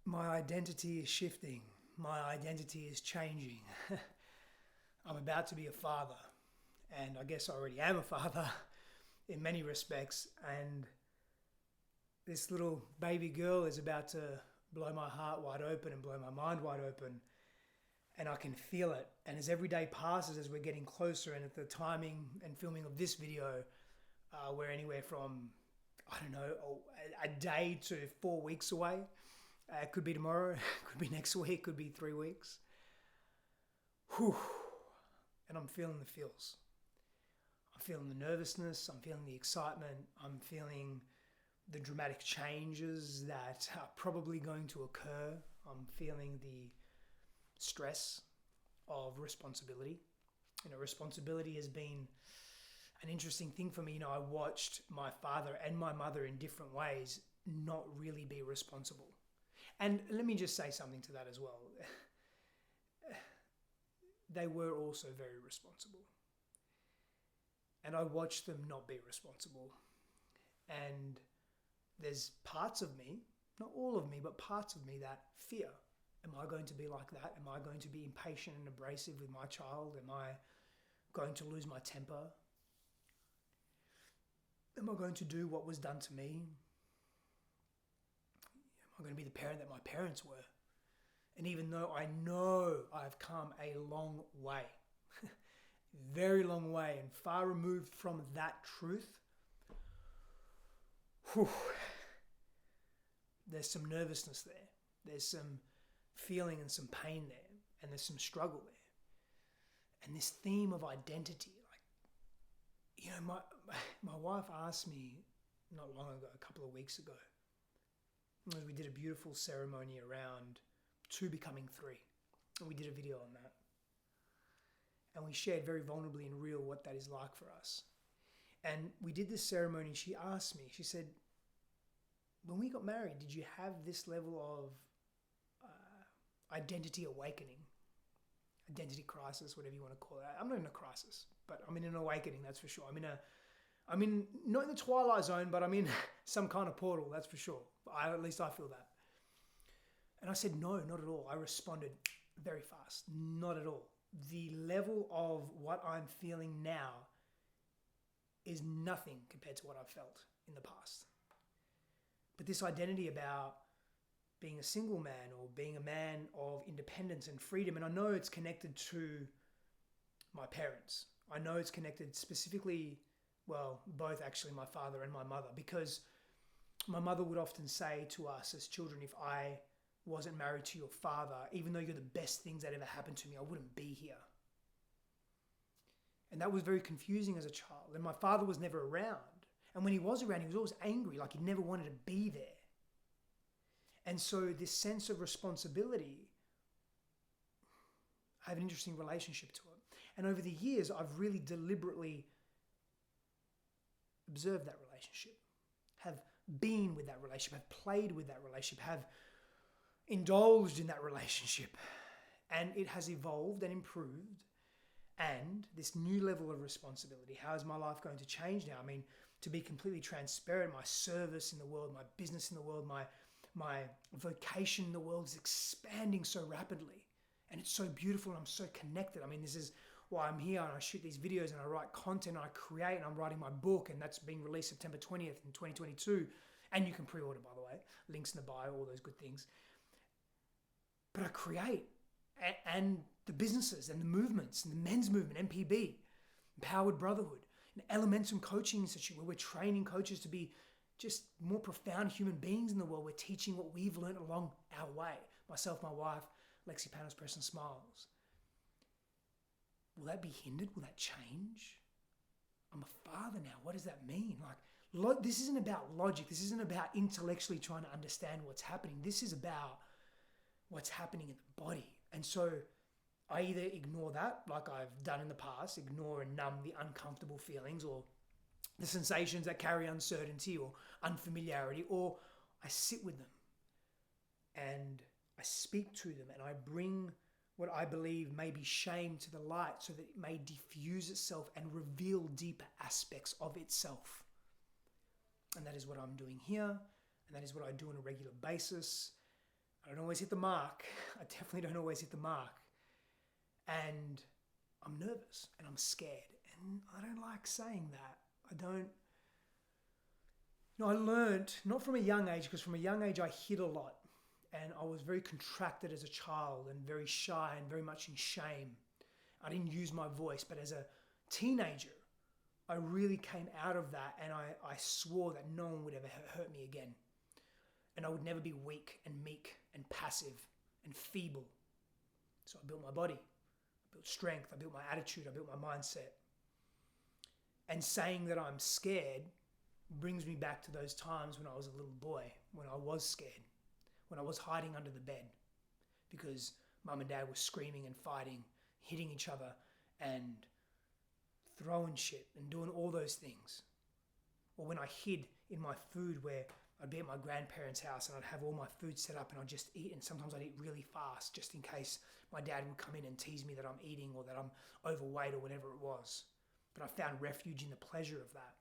My identity is shifting. My identity is changing. I'm about to be a father, and I guess I already am a father in many respects. And this little baby girl is about to blow my heart wide open and blow my mind wide open. And I can feel it. And as every day passes, as we're getting closer, and at the timing and filming of this video, we're anywhere from, I don't know, a day to 4 weeks away. It could be tomorrow, could be next week, could be 3 weeks. Whew. And I'm feeling the feels. I'm feeling the nervousness. I'm feeling the excitement. I'm feeling the dramatic changes that are probably going to occur. I'm feeling the stress of responsibility. Responsibility has been an interesting thing for me. I watched my father and my mother in different ways not really be responsible. And let me just say something to that as well. They were also very responsible. And I watched them not be responsible. And there's parts of me, not all of me, but parts of me that fear. Am I going to be like that? Am I going to be impatient and abrasive with my child? Am I going to lose my temper? Am I going to do what was done to me? Am I going to be the parent that my parents were? And even though I know I've come a long way, very long way, and far removed from that truth, there's some nervousness there. There's some feeling and some pain there, and there's some struggle there. And this theme of identity, my wife asked me not long ago, a couple of weeks ago, we did a beautiful ceremony around 2 becoming 3. And we did a video on that. And we shared very vulnerably and real what that is like for us. And we did this ceremony, and she asked me, she said, when we got married, did you have this level of identity awakening? Identity crisis, whatever you want to call it. I'm not in a crisis, but I'm in an awakening, that's for sure. I'm in not in the twilight zone, but I'm in some kind of portal, that's for sure. At least I feel that. And I said, no, not at all. I responded very fast. Not at all. The level of what I'm feeling now is nothing compared to what I've felt in the past. But this identity about being a single man or being a man of independence and freedom, and I know it's connected to my parents. I know it's connected specifically, well, both actually, my father and my mother, because my mother would often say to us as children, if I wasn't married to your father, even though you're the best things that ever happened to me, I wouldn't be here. And that was very confusing as a child. And my father was never around. And when he was around, he was always angry, like he never wanted to be there. And so this sense of responsibility, I have an interesting relationship to it. And over the years, I've really deliberately observed that relationship, have been with that relationship, have played with that relationship, have indulged in that relationship. And it has evolved and improved. And this new level of responsibility, how is my life going to change now? To be completely transparent, my service in the world, my business in the world, my vocation in the world is expanding so rapidly. And it's so beautiful, and I'm so connected. This is why I'm here, and I shoot these videos, and I write content, and I create, and I'm writing my book, and that's being released September 20th in 2022. And you can pre-order, by the way. Links in the bio, all those good things. But I create, and the businesses, and the movements, and the men's movement, MPB, Empowered Brotherhood, an Elementum Coaching Institute, where we're training coaches to be just more profound human beings in the world. We're teaching what we've learned along our way. Myself, my wife, Lexi Panos, Preston Smiles. Will that be hindered? Will that change? I'm a father now. What does that mean? This isn't about logic. This isn't about intellectually trying to understand what's happening. This is about what's happening in the body. And so I either ignore that, like I've done in the past, ignore and numb the uncomfortable feelings or the sensations that carry uncertainty or unfamiliarity, or I sit with them and I speak to them, and I bring what I believe may be shame to the light so that it may diffuse itself and reveal deeper aspects of itself. And that is what I'm doing here, and that is what I do on a regular basis. I don't always hit the mark. I definitely don't always hit the mark. And I'm nervous and I'm scared. And I don't like saying that. I learned, not from a young age, because from a young age I hid a lot. And I was very contracted as a child and very shy and very much in shame. I didn't use my voice, but as a teenager, I really came out of that, and I swore that no one would ever hurt me again. And I would never be weak and meek and passive and feeble. So I built my body, I built strength, I built my attitude, I built my mindset. And saying that I'm scared brings me back to those times when I was a little boy, when I was scared, when I was hiding under the bed because mum and dad were screaming and fighting, hitting each other and throwing shit and doing all those things. Or when I hid in my food, where I'd be at my grandparents' house and I'd have all my food set up and I'd just eat, and sometimes I'd eat really fast just in case my dad would come in and tease me that I'm eating or that I'm overweight or whatever it was. But I found refuge in the pleasure of that.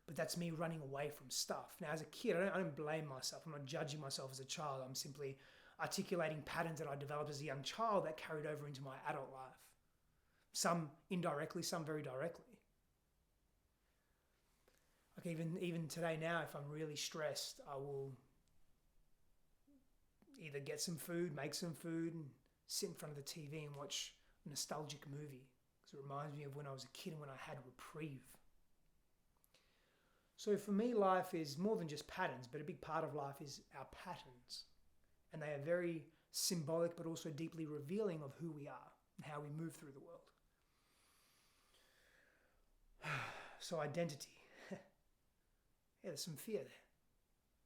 But that's me running away from stuff. Now, as a kid, I don't blame myself. I'm not judging myself as a child. I'm simply articulating patterns that I developed as a young child that carried over into my adult life. Some indirectly, some very directly. Like even today now, if I'm really stressed, I will either get some food, make some food, and sit in front of the TV and watch a nostalgic movie. Because it reminds me of when I was a kid and when I had reprieve. So for me, life is more than just patterns, but a big part of life is our patterns. And they are very symbolic, but also deeply revealing of who we are and how we move through the world. So identity. Yeah, there's some fear there.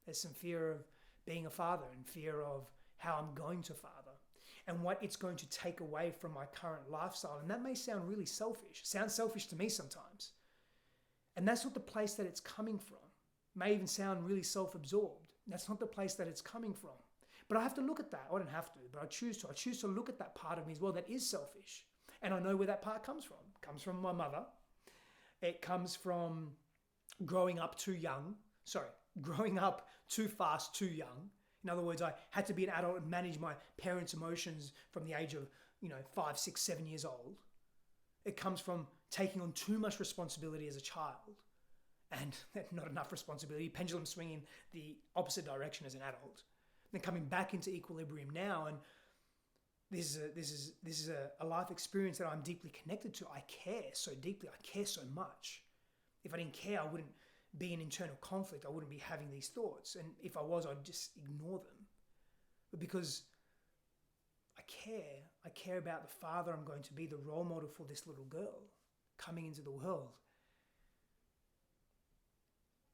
There's some fear of being a father and fear of how I'm going to father and what it's going to take away from my current lifestyle. And that may sound really selfish. It sounds selfish to me sometimes. And that's not the place that it's coming from. It may even sound really self-absorbed. That's not the place that it's coming from. But I have to look at that. I don't have to, but I choose to. I choose to look at that part of me as well that is selfish. And I know where that part comes from. It comes from my mother. It comes from growing up too fast, too young. In other words, I had to be an adult and manage my parents' emotions from the age of, 5, 6, 7 years old. It comes from taking on too much responsibility as a child and not enough responsibility, pendulum swinging the opposite direction as an adult. Then coming back into equilibrium now, and this is a life experience that I'm deeply connected to. I care so deeply. I care so much. If I didn't care, I wouldn't be in internal conflict. I wouldn't be having these thoughts. And if I was, I'd just ignore them. But because I care about the father I'm going to be, the role model for this little girl coming into the world.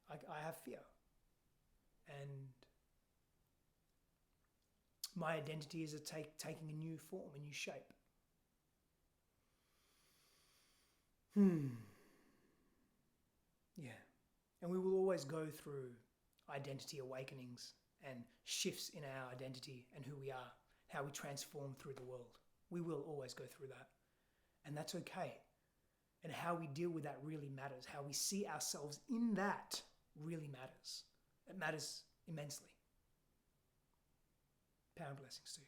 I have fear. And my identity is taking a new form, a new shape. Yeah. And we will always go through identity awakenings and shifts in our identity and who we are, how we transform through the world. We will always go through that. And that's okay. And how we deal with that really matters. How we see ourselves in that really matters. It matters immensely. Power and blessings to you.